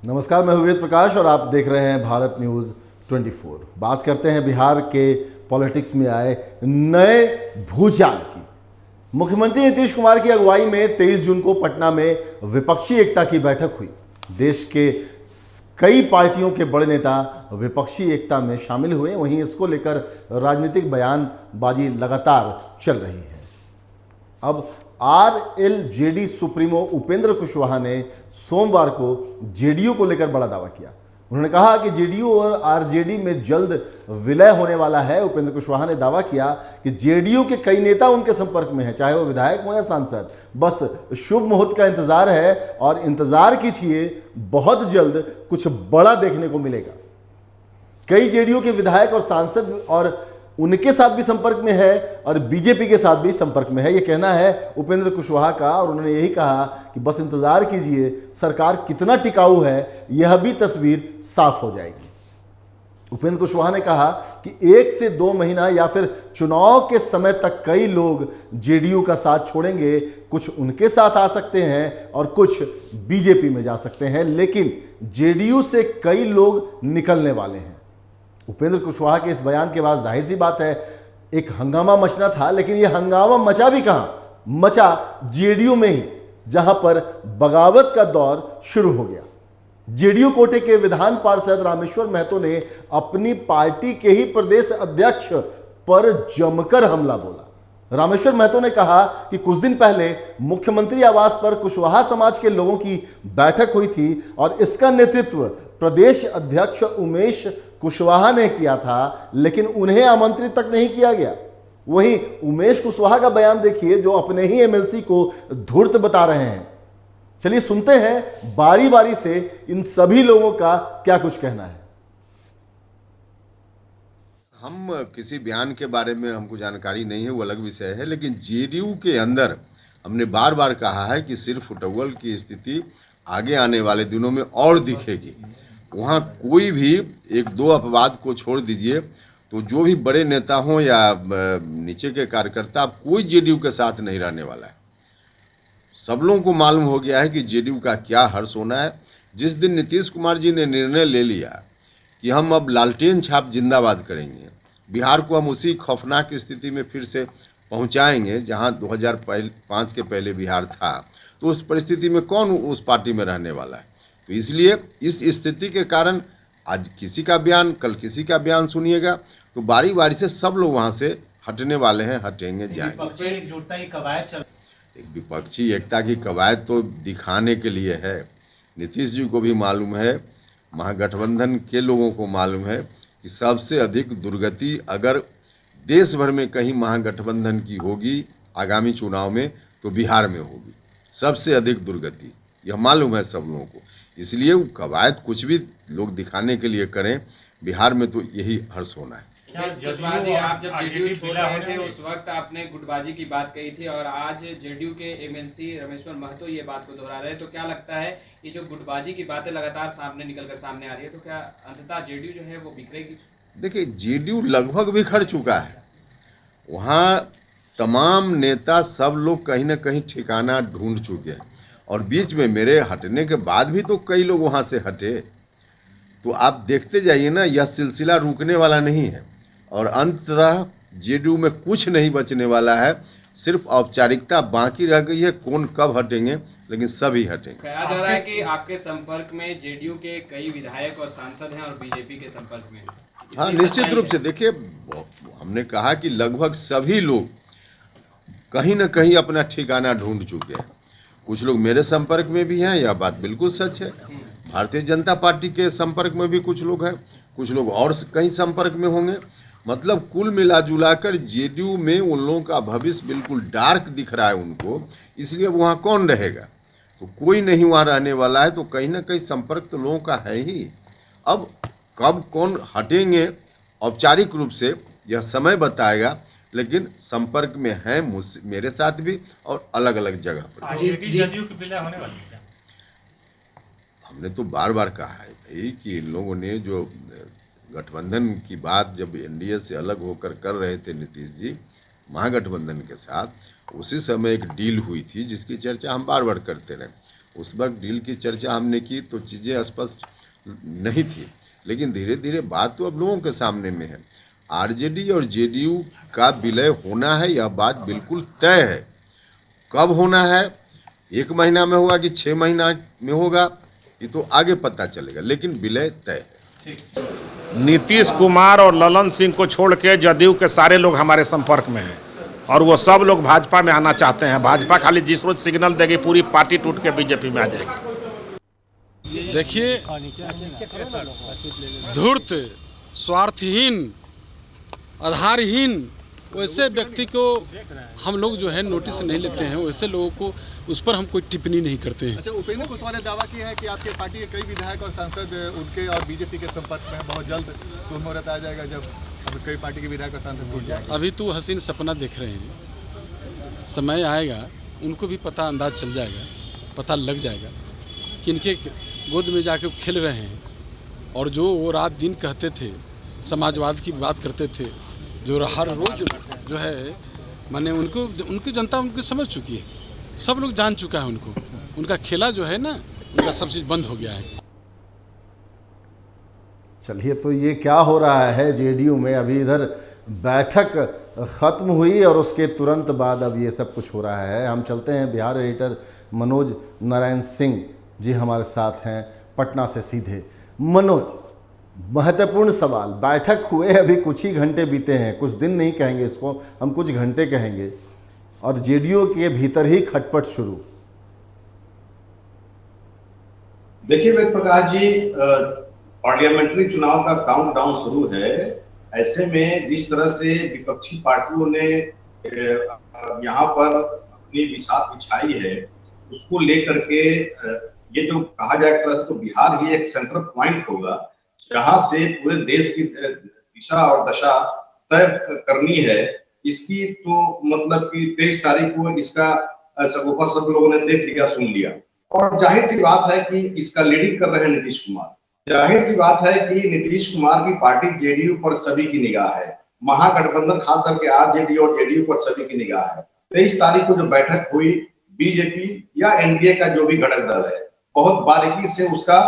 नमस्कार, मैं वेद प्रकाश और आप देख रहे हैं भारत न्यूज़ 24। बात करते हैं बिहार के पॉलिटिक्स में आए नए भूचाल की। मुख्यमंत्री नीतीश कुमार की अगुवाई में 23 जून को पटना में विपक्षी एकता की बैठक हुई। देश के कई पार्टियों के बड़े नेता विपक्षी एकता में शामिल हुए। वहीं इसको लेकर राजनीतिक बयानबाजी लगातार चल रही है। अब आरएलजेडी सुप्रीमो उपेंद्र कुशवाहा ने सोमवार को जेडीयू को लेकर बड़ा दावा किया। उन्होंने कहा कि जेडीयू और आरजेडी में जल्द विलय होने वाला है। उपेंद्र कुशवाहा ने दावा किया कि जेडीयू के कई नेता उनके संपर्क में हैं, चाहे वो विधायक हो या सांसद। बस शुभ मुहूर्त का इंतजार है और इंतजार कीजिए, बहुत जल्द कुछ बड़ा देखने को मिलेगा। कई जेडीयू के विधायक और सांसद और उनके साथ भी संपर्क में है और बीजेपी के साथ भी संपर्क में है, ये कहना है उपेंद्र कुशवाहा का। और उन्होंने यही कहा कि बस इंतजार कीजिए, सरकार कितना टिकाऊ है यह भी तस्वीर साफ हो जाएगी। उपेंद्र कुशवाहा ने कहा कि 1 से 2 महीना या फिर चुनाव के समय तक कई लोग जेडीयू का साथ छोड़ेंगे। कुछ उनके साथ आ सकते हैं और कुछ बीजेपी में जा सकते हैं, लेकिन जेडीयू से कई लोग निकलने वाले हैं। उपेंद्र कुशवाहा के इस बयान के बाद जाहिर सी बात है एक हंगामा मचना था, लेकिन यह हंगामा मचा भी कहां, मचा जेडीयू में ही, जहां पर बगावत का दौर शुरू हो गया। जेडीयू कोटे के विधान पार्षद रामेश्वर महतो ने अपनी पार्टी के ही प्रदेश अध्यक्ष पर जमकर हमला बोला। रामेश्वर महतो ने कहा कि कुछ दिन पहले मुख्यमंत्री आवास पर कुशवाहा समाज के लोगों की बैठक हुई थी और इसका नेतृत्व प्रदेश अध्यक्ष उमेश कुशवाहा ने किया था, लेकिन उन्हें आमंत्रित तक नहीं किया गया। वहीं उमेश कुशवाहा का बयान देखिए, जो अपने ही एमएलसी को धूर्त बता रहे हैं। चलिए सुनते हैं बारी बारी से इन सभी लोगों का क्या कुछ कहना है। हम किसी बयान के बारे में हमको जानकारी नहीं है, वो अलग विषय है, लेकिन जेडीयू के अंदर हमने बार बार कहा है कि सिर फुटबॉल की स्थिति आगे आने वाले दिनों में और दिखेगी। वहाँ कोई भी 1-2 अपवाद को छोड़ दीजिए तो जो भी बड़े नेता हों या नीचे के कार्यकर्ता, कोई जेडीयू के साथ नहीं रहने वाला है। सब लोगों को मालूम हो गया है कि जेडीयू का क्या हर्ष होना है। जिस दिन नीतीश कुमार जी ने निर्णय ले लिया कि हम अब लालटेन छाप जिंदाबाद करेंगे, बिहार को हम उसी खौफनाक स्थिति में फिर से पहुंचाएंगे जहां 2005 के पहले बिहार था, तो उस परिस्थिति में कौन उस पार्टी में रहने वाला है। तो इसलिए इस स्थिति के कारण आज किसी का बयान, कल किसी का बयान सुनिएगा तो बारी बारी से सब लोग वहां से हटने वाले हैं, हटेंगे, जाएंगे। एक विपक्षी एकता की कवायद तो दिखाने के लिए है। नीतीश जी को भी मालूम है, महागठबंधन के लोगों को मालूम है कि सबसे अधिक दुर्गति अगर देश भर में कहीं महागठबंधन की होगी आगामी चुनाव में तो बिहार में होगी। सबसे अधिक दुर्गति यह मालूम है सब लोगों को। इसलिए वो कवायद कुछ भी लोग दिखाने के लिए करें, बिहार में तो यही हर्ष होना है। कुशवाहा जी, आप जब जेडीयू छोड़ रहे थे उस वक्त आपने गुटबाजी की बात कही थी और आज जेडीयू के एमएलसी रामेश्वर महतो ये बात को दोहरा रहे हैं, तो क्या लगता है कि जो गुटबाजी की बातें लगातार निकलकर सामने आ रही है, तो क्या अंततः जेडीयू जो है वो बिखरेगी? देखिए, जेडीयू लगभग बिखर चुका है। वहाँ तमाम नेता सब लोग कहीं ना कहीं ठिकाना ढूंढ चुके हैं और बीच में मेरे हटने के बाद भी तो कई लोग वहाँ से हटे। तो आप देखते जाइए ना, यह सिलसिला रुकने वाला नहीं है और अंततः जेडीयू में कुछ नहीं बचने वाला है। सिर्फ औपचारिकता बाकी रह गई है, कौन कब हटेंगे, लेकिन सभी हटेंगे। कहा जा रहा है कि आपके संपर्क में जेडीयू के कई विधायक और सांसद हैं और बीजेपी के संपर्क में। हाँ, निश्चित रूप से। देखिए, हमने कहा कि लगभग सभी लोग कहीं ना कहीं अपना ठिकाना ढूंढ चुके हैं। कुछ लोग मेरे संपर्क में भी हैं, यह बात बिल्कुल सच है। भारतीय जनता पार्टी के संपर्क में भी कुछ लोग हैं, कुछ लोग और कहीं संपर्क में होंगे। मतलब कुल मिला जुलाकर जेडीयू में उन लोगों का भविष्य बिल्कुल डार्क दिख रहा है उनको। इसलिए वहाँ कौन रहेगा? तो कोई नहीं वहाँ रहने वाला है। तो कहीं ना कहीं संपर्क तो लोगों का है ही। अब कब कौन हटेंगे औपचारिक रूप से यह समय बताएगा, लेकिन संपर्क में है मेरे साथ भी और अलग अलग जगह पर। जेडीयू की विलय होने वाली है? हमने तो बार बार कहा है भाई कि इन लोगों ने जो गठबंधन की बात जब एनडीए से अलग होकर कर रहे थे नीतीश जी महागठबंधन के साथ, उसी समय एक डील हुई थी जिसकी चर्चा हम बार बार करते रहे। उस वक्त डील की चर्चा हमने की तो चीज़ें स्पष्ट नहीं थी, लेकिन धीरे धीरे बात तो अब लोगों के सामने में है। आरजेडी और जेडीयू का विलय होना है, यह बात बिल्कुल तय है। कब होना है, 1 महीना में होगा कि 6 महीना में होगा, ये तो आगे पता चलेगा, लेकिन विलय तय है। नीतीश कुमार और ललन सिंह को छोड़ के जदयू के सारे लोग हमारे संपर्क में हैं और वो सब लोग भाजपा में आना चाहते हैं। भाजपा खाली जिस रोज सिग्नल देगी पूरी पार्टी टूट के बीजेपी में आ जाएगी। देखिए, धूर्त, स्वार्थहीन, आधारहीन वैसे व्यक्ति को हम लोग जो है नोटिस नहीं लेते हैं। वैसे लोगों को उस पर हम कोई टिप्पणी नहीं करते हैं। अच्छा, उपेंद्र कुशवाहा ने दावा किया है कि आपके पार्टी के कई विधायक और सांसद उनके और बीजेपी के संपर्क में बहुत जल्द मुहूर्त आ जाएगा जब कई पार्टी के विधायक और सांसद टूट जाएंगे। अभी तो हसीन सपना देख रहे हैं, समय आएगा उनको भी पता अंदाज चल जाएगा, पता लग जाएगा कि इनके गोद में जाके खेल रहे हैं। और जो वो रात दिन कहते थे, समाजवाद की बात करते थे, जो हर रोज जो है माने उनकी जनता उनकी समझ चुकी है, सब लोग जान चुका है उनको। उनका खेला जो है ना, उनका सब चीज़ बंद हो गया है। चलिए, तो ये क्या हो रहा है जेडीयू में? अभी इधर बैठक ख़त्म हुई और उसके तुरंत बाद अब ये सब कुछ हो रहा है। हम चलते हैं, बिहार एडिटर मनोज नारायण सिंह जी हमारे साथ हैं पटना से सीधे। मनोज, महत्वपूर्ण सवाल, बैठक हुए अभी कुछ ही घंटे बीते हैं, कुछ दिन नहीं कहेंगे इसको, हम कुछ घंटे कहेंगे, और जेडीयू के भीतर ही खटपट शुरू। देखिए वेद प्रकाश जी, पार्लियामेंट्री चुनाव का काउंटडाउन शुरू है। ऐसे में जिस तरह से विपक्षी पार्टियों ने यहाँ पर अपनी बिसात बिछाई है, उसको लेकर के ये जो कहा जाए तो बिहार ही एक सेंट्रल पॉइंट होगा जहां से पूरे देश की दिशा और दशा तय करनी है। इसकी तो मतलब कि 23 तारीख को इसका सगोपा सब लोगों ने देख लिया, सुन लिया, और जाहिर सी बात है कि इसका लीडिंग कर रहे हैं नीतीश कुमार। जाहिर सी बात है कि नीतीश कुमार की पार्टी जेडीयू पर सभी की निगाह है, महागठबंधन खास करके आरजेडी और जेडीयू पर सभी की निगाह है। 23 तारीख को जो बैठक हुई, बीजेपी या एनडीए का जो भी घटक दल है बहुत बारीकी से उसका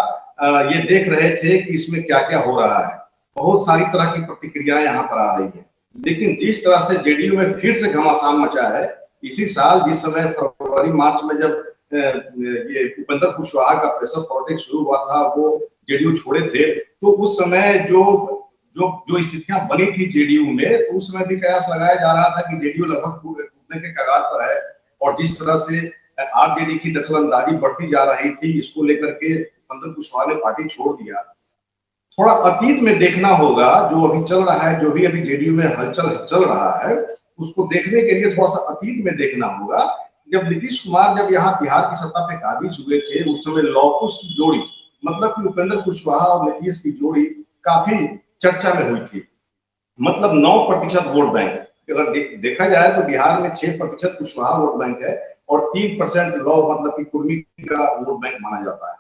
ये देख रहे थे कि इसमें क्या क्या हो रहा है। बहुत सारी तरह की प्रतिक्रियाएं यहाँ पर आ रही है, लेकिन जिस तरह से जेडीयू में फिर से घमासान मचा है, इसी साल जिस समय फरवरी मार्च में जब ये उपेंद्र कुशवाहा का प्रेशर पॉलिटिक्स शुरू हुआ था, वो जेडीयू छोड़े थे, तो उस समय जो स्थितियां बनी थी जेडीयू में, तो उस समय भी कयास लगाया जा रहा था कि जेडीयू लगभग टूटने के कगार पर है। और जिस तरह से आरजेडी की दखलंदाजी बढ़ती जा रही थी, इसको लेकर के उपेंद्र कुशवाहा ने पार्टी छोड़ दिया। थोड़ा अतीत में देखना होगा जो अभी चल रहा है, जो भी अभी जेडीयू में हलचल चल रहा है, उसको देखने के लिए थोड़ा सा अतीत में देखना होगा। जब नीतीश कुमार जब यहाँ बिहार की सत्ता पे काबिज हुए थे, उस समय लौकुश की जोड़ी, मतलब कि उपेंद्र कुशवाहा और नीतीश की जोड़ी काफी चर्चा में हुई थी। मतलब 9% वोट बैंक, अगर देखा जाए तो बिहार में 6% कुशवाहा वोट बैंक है और 3% लौ मतलब कि कुर्मी का वोट बैंक माना जाता है।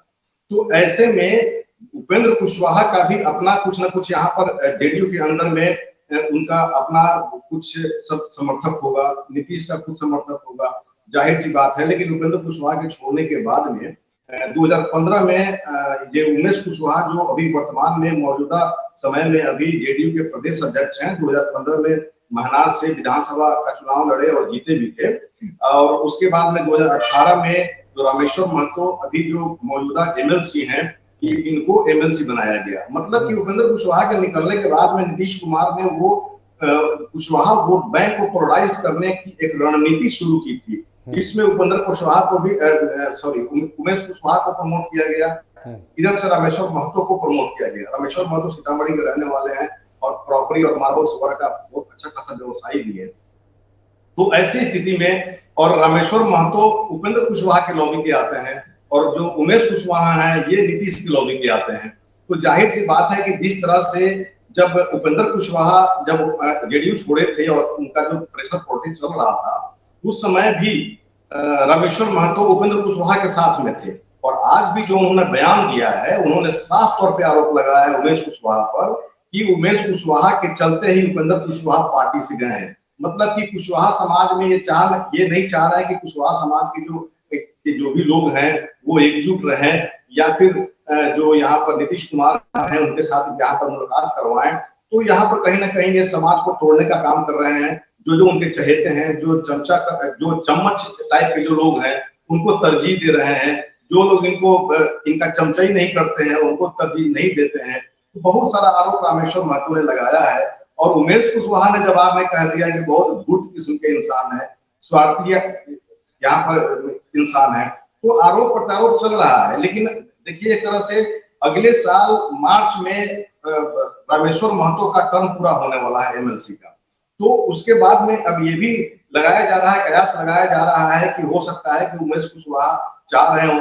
तो ऐसे में उपेंद्र कुशवाहा का भी अपना कुछ ना कुछ यहाँ पर जेडीयू के अंदर में उनका अपना कुछ सब समर्थक होगा, नीतीश का कुछ समर्थक होगा, जाहिर सी बात है। लेकिन उपेंद्र कुशवाहा के छोड़ने के बाद में 2015 में ये उमेश कुशवाहा जो अभी वर्तमान में मौजूदा समय में अभी जेडीयू के प्रदेश अध्यक्ष हैं, 2015 में महनार से विधानसभा का चुनाव लड़े और जीते भी थे। और उसके बाद में 2018 में जो रामेश्वर महतो अभी जो मौजूदा एमएलसी हैं, इनको एमएलसी बनाया गया। मतलब कि उपेंद्र कुशवाहा के निकलने के बाद में नीतीश कुमार ने वो कुशवाहा वोट बैंक को पोलराइज करने की एक रणनीति शुरू की थी। इसमें उपेंद्र कुशवाहा को भी उमेश कुशवाहा को प्रमोट किया गया, इधर से रामेश्वर महतो को प्रमोट किया गया। रामेश्वर महतो सीतामढ़ी के रहने वाले हैं और प्रॉपर्टी और मार्बल्स वगैरह का बहुत अच्छा खासा व्यवसायी भी है। तो ऐसी स्थिति में और रामेश्वर महतो उपेंद्र कुशवाहा के लॉबी के आते हैं और जो उमेश कुशवाहा हैं ये नीतीश की लॉबी के आते हैं। तो जाहिर सी बात है कि जिस तरह से जब उपेंद्र कुशवाहा जब जेडीयू छोड़े थे और उनका जो प्रेशर पॉलिटिक्स चल रहा था, उस समय भी रामेश्वर महतो उपेंद्र कुशवाहा के साथ में थे। और आज भी जो उन्होंने बयान दिया है, उन्होंने साफ तौर पे आरोप लगाया है उमेश कुशवाहा पर कि उमेश कुशवाहा के चलते ही उपेंद्र कुशवाहा पार्टी से गए हैं। मतलब कि कुशवाहा समाज में ये नहीं चाह रहा है कि कुशवाहा समाज के जो भी लोग हैं वो एकजुट रहें या फिर जो यहाँ पर नीतीश कुमार हैं उनके साथ यहाँ पर मुलाकात करवाएं, तो यहाँ पर कहीं ना कहीं ये समाज को तोड़ने का काम कर रहे हैं। जो उनके चहेते हैं, जो चम्मच टाइप के जो लोग हैं, उनको तरजीह दे रहे हैं। जो लोग इनका चमचाई नहीं करते हैं, उनको तरजीह नहीं देते हैं। तो बहुत सारा आरोप रामेश्वर महतो ने लगाया है। और उमेश कुशवाहा ने जवाब में कह दिया कि बहुत धूर्त किस्म के इंसान है, स्वार्थी यहाँ पर इंसान है। तो आरोप प्रत्यारोप चल रहा है। लेकिन देखिए, एक तरह से अगले साल मार्च में रामेश्वर महतो का टर्म पूरा होने वाला है एमएलसी का। तो उसके बाद में अब ये भी लगाया जा रहा है, कयास लगाया जा रहा है कि हो सकता है कि उमेश कुशवाहा चाह रहे हो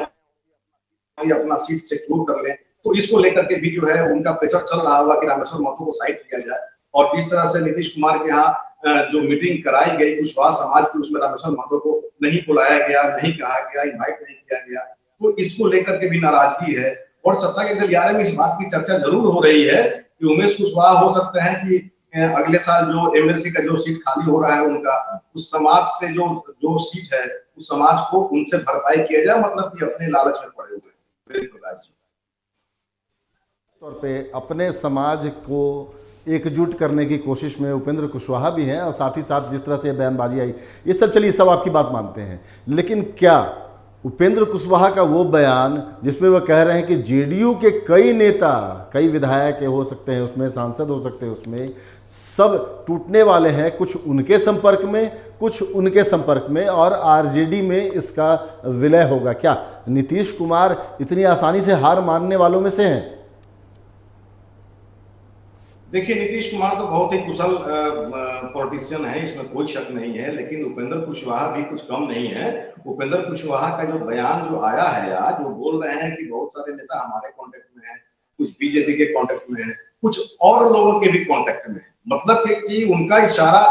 अपना सीट सिक्योर कर ले। तो इसको लेकर के भी जो है उनका प्रेशर चल रहा होगा कि रामेश्वर महतो को साइड किया जाए। और जिस तरह से नीतीश कुमार के यहाँ जो मीटिंग कराई गई कुशवाहा समाज की, उसमें रामेश्वर महतो को नहीं बुलाया गया, नहीं कहा गया, इन्वाइट नहीं किया गया। तो इसको लेकर के भी नाराजगी है। और सत्ता के गलियारे में इस बात की चर्चा जरूर हो रही है कि उमेश कुशवाहा हो सकते हैं कि अगले साल जो एमएलसी का जो सीट खाली हो रहा है उनका, उस समाज से जो सीट है उस समाज को उनसे भरपाई किया जाए, मतलब कि अपने लालच में पड़े हुए तौर पे अपने समाज को एकजुट करने की कोशिश में उपेंद्र कुशवाहा भी हैं। और साथ ही साथ जिस तरह से बयानबाजी आई, ये सब चलिए सब आपकी बात मानते हैं, लेकिन क्या उपेंद्र कुशवाहा का वो बयान जिसमें वह कह रहे हैं कि जेडीयू के कई नेता, कई विधायक हो सकते हैं उसमें, सांसद हो सकते हैं उसमें, सब टूटने वाले हैं, कुछ उनके संपर्क में, कुछ उनके संपर्क में, और आरजेडी में इसका विलय होगा, क्या नीतीश कुमार इतनी आसानी से हार मानने वालों में से हैं? देखिए, नीतीश कुमार तो बहुत ही कुशल पॉलिटिशियन है, इसमें कोई शक नहीं है। लेकिन उपेंद्र कुशवाहा भी कुछ कम नहीं है। उपेंद्र कुशवाहा का जो बयान जो आया है आज, जो बोल रहे हैं कि बहुत सारे नेता हमारे कांटेक्ट में हैं, कुछ बीजेपी के कांटेक्ट में हैं, कुछ और लोगों के भी कांटेक्ट में है। मतलब कि उनका इशारा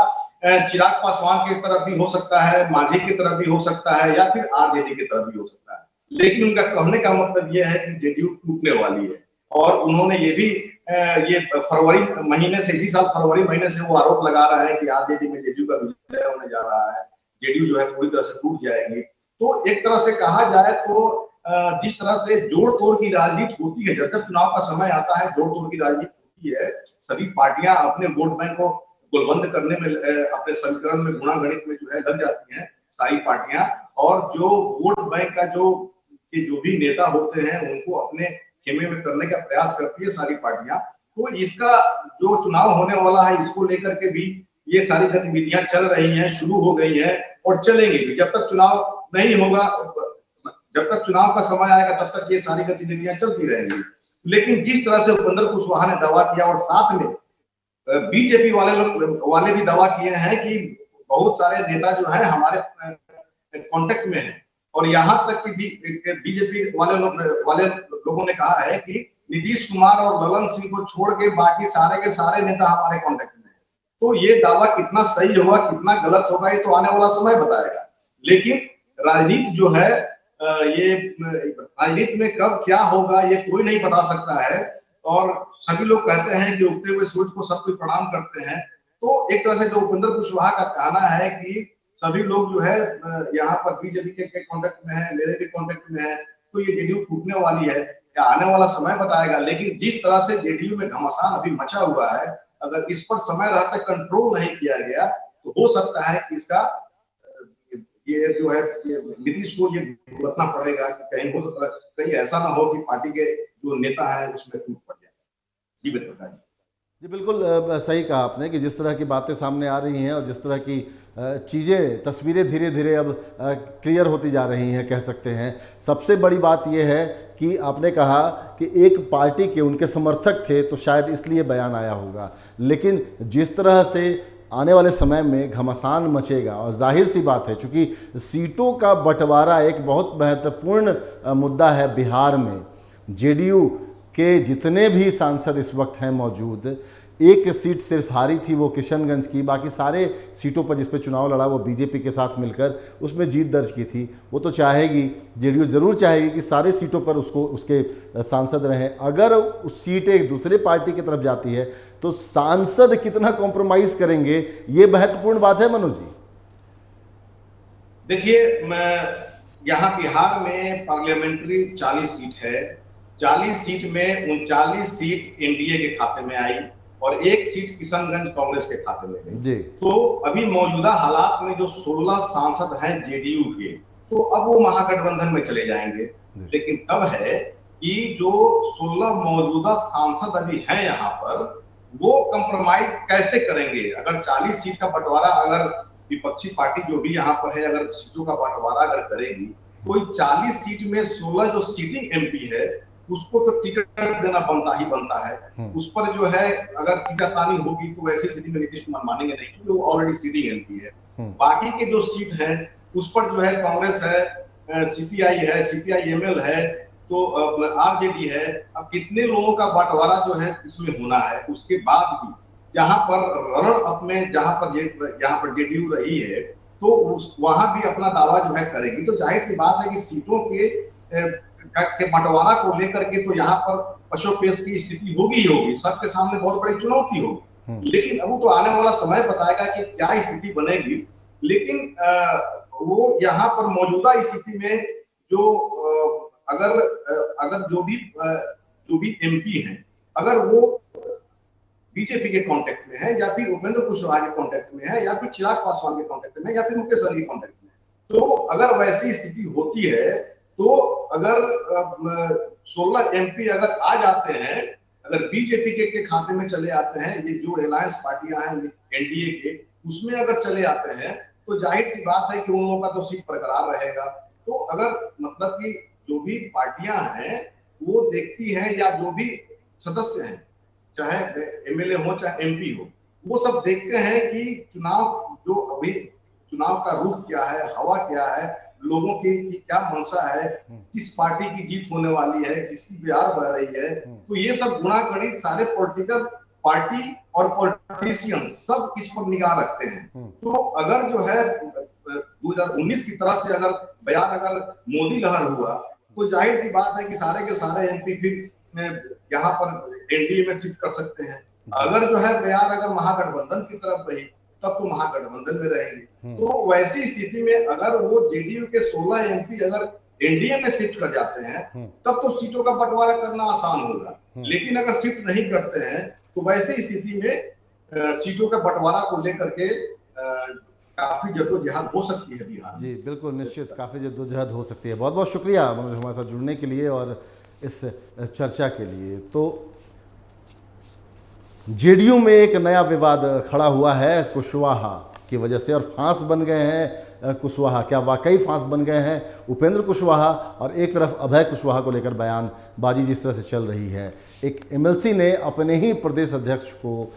चिराग पासवान की तरफ भी हो सकता है, मांझी की तरफ भी हो सकता है, या फिर आरजेडी की तरफ भी हो सकता है। लेकिन उनका कहने का मतलब यह है कि जेडीयू टूटने वाली है। और उन्होंने ये भी ये फरवरी महीने से, इसी साल फरवरी महीने से वो आरोप लगा रहा है कि आरजेडी में जेडीयू का विलय होने जा रहा है, जेडीयू जो है पूरी तरह से टूट जाएगी। तो एक तरह से कहा जाए तो जिस तरह से जोड़ तोड़ की राजनीति होती है, जब तक चुनाव का समय आता है जोड़ तोड़ की राजनीति होती है। सभी पार्टियां अपने वोट बैंक को गोलबंद करने में, अपने समीकरण में, गुणा गणित में जो है लग जाती हैं सारी पार्टियां। और जो वोट बैंक का जो भी नेता होते हैं उनको अपने खेमे में करने का प्रयास करती है सारी पार्टियां। तो इसका जो चुनाव होने वाला है, इसको लेकर के भी ये सारी गतिविधियां चल रही हैं, शुरू हो गई हैं और चलेंगी भी। जब तक चुनाव नहीं होगा, जब तक चुनाव का समय आएगा, तब तक ये सारी गतिविधियां चलती रहेंगी। लेकिन जिस तरह से उपेंद्र कुशवाहा ने दावा किया, और साथ में बीजेपी वाले भी दावा किए हैं कि बहुत सारे नेता जो है हमारे कांटेक्ट में हैं। और यहाँ तक कि बीजेपी वाले लोगों ने कहा है कि नीतीश कुमार और ललन सिंह को छोड़ के बाकी सारे के सारे नेता हमारे कांटेक्ट में हैं। तो ये दावा कितना सही होगा, कितना गलत होगा, ये तो आने वाला समय बताएगा। लेकिन राजनीति जो है, ये राजनीति में कब क्या होगा ये कोई नहीं बता सकता है। और सभी लोग कहते हैं कि उगते हुए सूरज को सब कोई प्रणाम करते हैं। तो एक तरह से जो उपेंद्र कुशवाहा का कहना है कि सभी लोग जो है यहाँ पर बीजेपी के कांटेक्ट में है, मेरे भी कांटेक्ट में है, तो ये जेडीयू टूटने वाली है, या आने वाला समय बताएगा। लेकिन जिस तरह से जेडीयू में घमासान अभी मचा हुआ है, अगर इस पर समय रहते कंट्रोल नहीं किया गया तो हो सकता है कि इसका ये जो है नीतीश को ये भुगतना पड़ेगा कि कहीं हो सकता है, कहीं ऐसा ना हो कि पार्टी के जो नेता है उसमें टूट पड़ जाए। जी बताइए। जी बिल्कुल सही कहा आपने कि जिस तरह की बातें सामने आ रही हैं और जिस तरह की चीज़ें, तस्वीरें धीरे धीरे अब क्लियर होती जा रही हैं, कह सकते हैं। सबसे बड़ी बात यह है कि आपने कहा कि एक पार्टी के उनके समर्थक थे तो शायद इसलिए बयान आया होगा, लेकिन जिस तरह से आने वाले समय में घमासान मचेगा, और जाहिर सी बात है चूँकि सीटों का बंटवारा एक बहुत महत्वपूर्ण मुद्दा है बिहार में। जेडीयू के जितने भी सांसद इस वक्त हैं मौजूद, एक सीट सिर्फ हारी थी वो किशनगंज की, बाकी सारे सीटों पर जिस पे चुनाव लड़ा वो बीजेपी के साथ मिलकर उसमें जीत दर्ज की थी। वो तो चाहेगी, जेडीयू ज़रूर चाहेगी कि सारे सीटों पर उसके सांसद रहें। अगर उस सीट एक दूसरे पार्टी की तरफ जाती है तो सांसद कितना कॉम्प्रोमाइज़ करेंगे, ये महत्वपूर्ण बात है। मनोज जी देखिए, मैं यहाँ बिहार में पार्लियामेंट्री 40 सीट है। 40 सीट में 39 सीट एनडीए के खाते में आई और 1 सीट किशनगंज कांग्रेस के खाते में गई। जी। तो अभी मौजूदा हालात में जो 16 सांसद हैं जेडीयू के, तो अब वो महागठबंधन में चले जाएंगे। लेकिन तब है कि जो 16 मौजूदा सांसद अभी हैं यहाँ पर, वो कंप्रोमाइज कैसे करेंगे? अगर 40 सीट का बंटवारा अगर विपक्षी पार्टी जो भी यहाँ पर है अगर सीटों का बंटवारा अगर करेगी, तो 40 सीट में 16 जो सीटिंग एमपी है उसको तो टिकट देना बनता ही बनता है। उस पर जो है अगर कीटातानी होगी तो वैसी स्थिति में नीतीश कुमार मानेंगे नहीं, क्योंकि वो ऑलरेडी सीटिंग एमपी है। बाकी के जो सीट है उस पर जो है कांग्रेस है, सीपीआई है, सीपीआई-एमएल है, तो आरजेडी है। अब कितने लोगों का बंटवारा जो है इसमें होना है, उसके बाद भी जहां पर रण अप में जहां पर जेडीयू रही है तो वहां भी अपना दावा जो है करेगी। तो जाहिर सी बात है कि सीटों के बंटवारा को लेकर के तो यहाँ पर पशोपेश की स्थिति होगी ही होगी, सबके सामने बहुत बड़ी चुनौती होगी। लेकिन अब तो आने वाला समय बताएगा कि क्या स्थिति बनेगी। लेकिन वो यहाँ पर मौजूदा स्थिति में जो अगर जो भी एमपी हैं अगर वो बीजेपी के कांटेक्ट में है या फिर उपेंद्र कुशवाहा के कांटेक्ट में है या फिर चिराग पासवान के कांटेक्ट में है या फिर मुकेश सहनी के कांटेक्ट में, तो अगर वैसी स्थिति होती है तो अगर 16 एमपी अगर आ जाते हैं, अगर बीजेपी के खाते में चले आते हैं, ये जो अलायंस पार्टियां हैं एनडीए के, उसमें अगर चले आते हैं तो जाहिर सी बात है कि उन लोगों का तो सीट बरकरार रहेगा। तो अगर मतलब कि जो भी पार्टियां हैं वो देखती हैं या जो भी सदस्य हैं, चाहे एमएलए हो चाहे एमपी हो, वो सब देखते हैं कि चुनाव का रुख क्या है, हवा क्या है, लोगों की क्या मंशा है, किस पार्टी की जीत होने वाली है, किसकी बिहार बह रही है। तो ये सब गुणागणित सारे पॉलिटिकल पार्टी और पॉलिटिशियन सब इस पर निगाह रखते हैं। तो अगर जो है 2019 की तरह से अगर बयान अगर मोदी लहर हुआ तो जाहिर सी बात है कि सारे के सारे एमपी फिर यहाँ पर एनडीए में शिफ्ट कर सकते हैं। अगर जो है बयान अगर महागठबंधन की तरफ रही तब तो महागठबंधन में रहेंगे। तो वैसी स्थिति में अगर वो जेडीयू के 16 एमपी अगर एनडीए में शिफ्ट कर जाते हैं तब तो सीटों का बंटवारा करना आसान होगा। लेकिन अगर शिफ्ट नहीं करते हैं तो वैसी स्थिति में सीटों का बंटवारा को लेकर के काफी जद्दोजहद हो सकती है बिहार। जी बिल्कुल, निश्चित काफ़ी जद्दोजहद हो सकती है। बहुत बहुत शुक्रिया मनोज हमारे साथ जुड़ने के लिए और इस चर्चा के लिए। तो जेडीयू में एक नया विवाद खड़ा हुआ है कुशवाहा की वजह से, और फांस बन गए हैं कुशवाहा। क्या वाकई फांस बन गए हैं उपेंद्र कुशवाहा? और एक तरफ अभय कुशवाहा को लेकर बयानबाजी जिस तरह से चल रही है, एक एमएलसी ने अपने ही प्रदेश अध्यक्ष को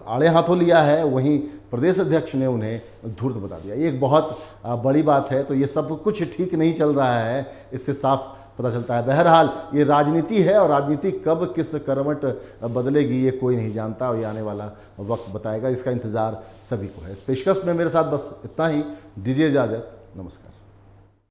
आड़े हाथों लिया है, वहीं प्रदेश अध्यक्ष ने उन्हें धूर्त बता दिया। ये एक बहुत बड़ी बात है। तो ये सब कुछ ठीक नहीं चल रहा है, इससे साफ पता चलता है। बहरहाल ये राजनीति है और राजनीति कब किस करवट बदलेगी ये कोई नहीं जानता, और ये आने वाला वक्त बताएगा। इसका इंतज़ार सभी को है। इस पेशकश में मेरे साथ बस इतना ही। दीजिए इजाज़त, नमस्कार।